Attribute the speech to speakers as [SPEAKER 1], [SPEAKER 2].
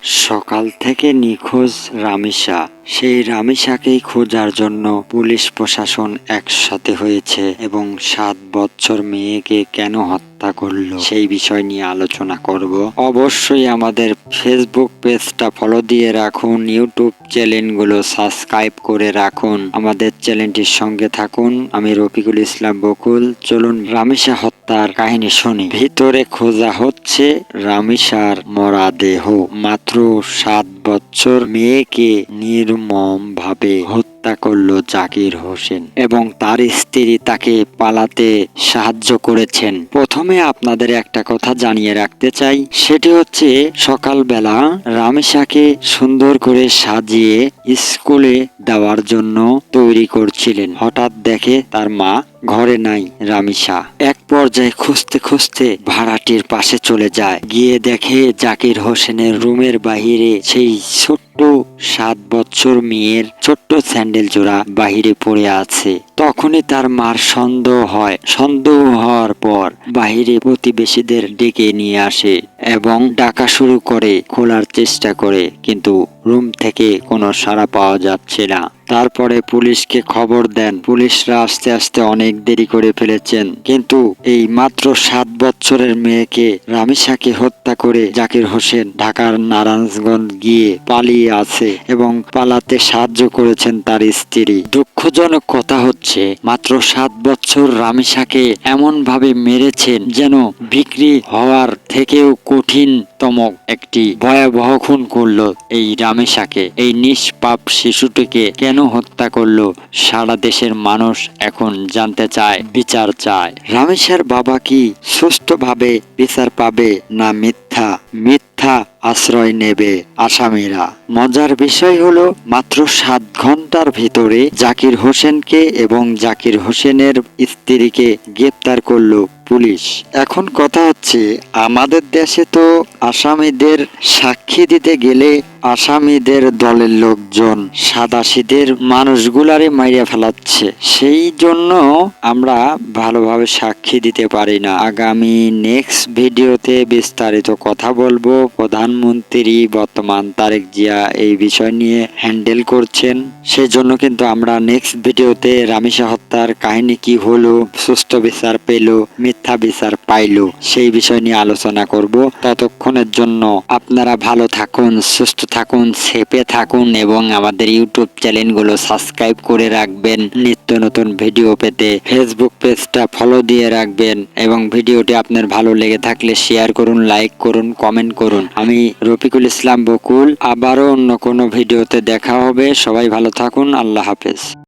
[SPEAKER 1] সকাল থেকে নিখোঁজ রামিসা। সেই রামিসাকেই খোঁজার জন্য পুলিশ প্রশাসন একসাথে হয়েছে এবং 7 বছর মেয়েকে কেন হত্যা করলো সেই বিষয় নিয়ে আলোচনা করব। অবশ্যই আমাদের ফেসবুক পেজটা ফলো দিয়ে রাখুন, ইউটিউব চ্যানেলগুলো সাবস্ক্রাইব করে রাখুন, আমাদের চ্যানেলটির সঙ্গে থাকুন। আমি রফিকুল ইসলাম বকুল। চলুন রামিসা হত্যার কাহিনী শুনি। ভিতরে খোঁজা হচ্ছে রামিসার মরা দেহ। মাত্র 7 বছর মেয়েকে নির্মম ভাবে হত্যা করলো জাকির হোসেন এবং তার স্ত্রী তাকে পালাতে সাহায্য করেছেন। প্রথমে আপনাদের একটা কথা জানিয়ে রাখতে চাই, সেটি হচ্ছে সকালবেলা রামিসাকে সুন্দর করে সাজিয়ে স্কুলে দেওয়ার জন্য তৈরি করছিলেন। হঠাৎ দেখে তার মা ঘরে নাই রামিসা। এক পর্যায়ে খুঁজতে খুঁজতে ভাড়াটির পাশে চলে যায়, গিয়ে দেখে জাকির হোসেনের রুমের বাহিরে সেই ছোট্ট 7 বছর মেয়ের ছোট্ট স্যান্ডেল জোড়া বাহিরে পড়ে আছে। তখনই তার মার সন্দেহ হয়। সন্দেহ হওয়ার পর বাহিরে প্রতিবেশীদের ডেকে নিয়ে আসে এবং ডাকা শুরু করে, খোলার চেষ্টা করে, কিন্তু রুম থেকে কোনো সাড়া পাওয়া যাচ্ছে না। তারপরে পুলিশকে খবর দেন। পুলিশরা আস্তে আস্তে অনেক দেরি করে ফেলেছেন, কিন্তু এই মাত্র 7 বছরের মেয়েকে রামিসাকে হত্যা করে জাকির হোসেন ঢাকার নারায়ণগঞ্জ গিয়ে পালিয়ে আছে এবং পালাতে সাহায্য করেছেন তার স্ত্রী। দুঃখজনক কথা হচ্ছে মাত্র 7 বছর রামিসাকে এমন ভাবে মেরেছেন যেন বিক্রি হওয়ার থেকেও কঠিনতম একটি ভয়াবহ খুন করলো এই রামিসাকে। এই নিষ্পাপ শিশুটিকে কেন হত্যা করলো সারা দেশের মানুষ এখন জানতে চায়, বিচার চায়। রামিসার বাবা কি সুষ্ঠুভাবে বিচার পাবে না মিথ্যা আশ্রয় নেবে আসামিরা? মজার বিষয় হলো মাত্র 7 ঘন্টার ভিতরে জাকির হোসেনকে এবং জাকির হোসেনের স্ত্রীকে গ্রেপ্তার করলো পুলিশ। এখন কথা হচ্ছে, আমাদের দেশে তো আসামিদের সাক্ষী দিতে গেলে আসামিদের দলের লোকজন সাদাসিদের মানুষগুলারে মাইরা ফেলাচ্ছে। সেই জন্য আমরা ভালোভাবে সাক্ষী দিতে পারি না। আগামী নেক্সট ভিডিওতে বিস্তারিত কথা বলবো। প্রধানমন্ত্রী বর্তমান তারেক জিয়া এই বিষয় নিয়ে হ্যান্ডেল করছেন। সেজন্য কিন্তু আমরা নেক্সট ভিডিওতে রামিসা হত্যার কাহিনী কি হলো, সুষ্ঠু বিচার পেল, মিথ্যা বিচার পাইলো, সেই বিষয় নিয়ে আলোচনা করব। ততক্ষণের জন্য আপনারা ভালো থাকুন, সুস্থ থাকুন, সেফে থাকুন এবং আমাদের ইউটিউব চ্যানেলগুলো সাবস্ক্রাইব করে রাখবেন। নিত্য নতুন ভিডিও পেতে ফেসবুক পেজটা ফলো দিয়ে রাখবেন এবং ভিডিওটি আপনার ভালো লেগে থাকলে শেয়ার করুন, লাইক করুন, কমেন্ট করুন। আমি রফিকুল ইসলাম বকুল। আবারও অন্য কোনো ভিডিওতে দেখা হবে। সবাই ভালো থাকুন। আল্লাহ হাফেজ।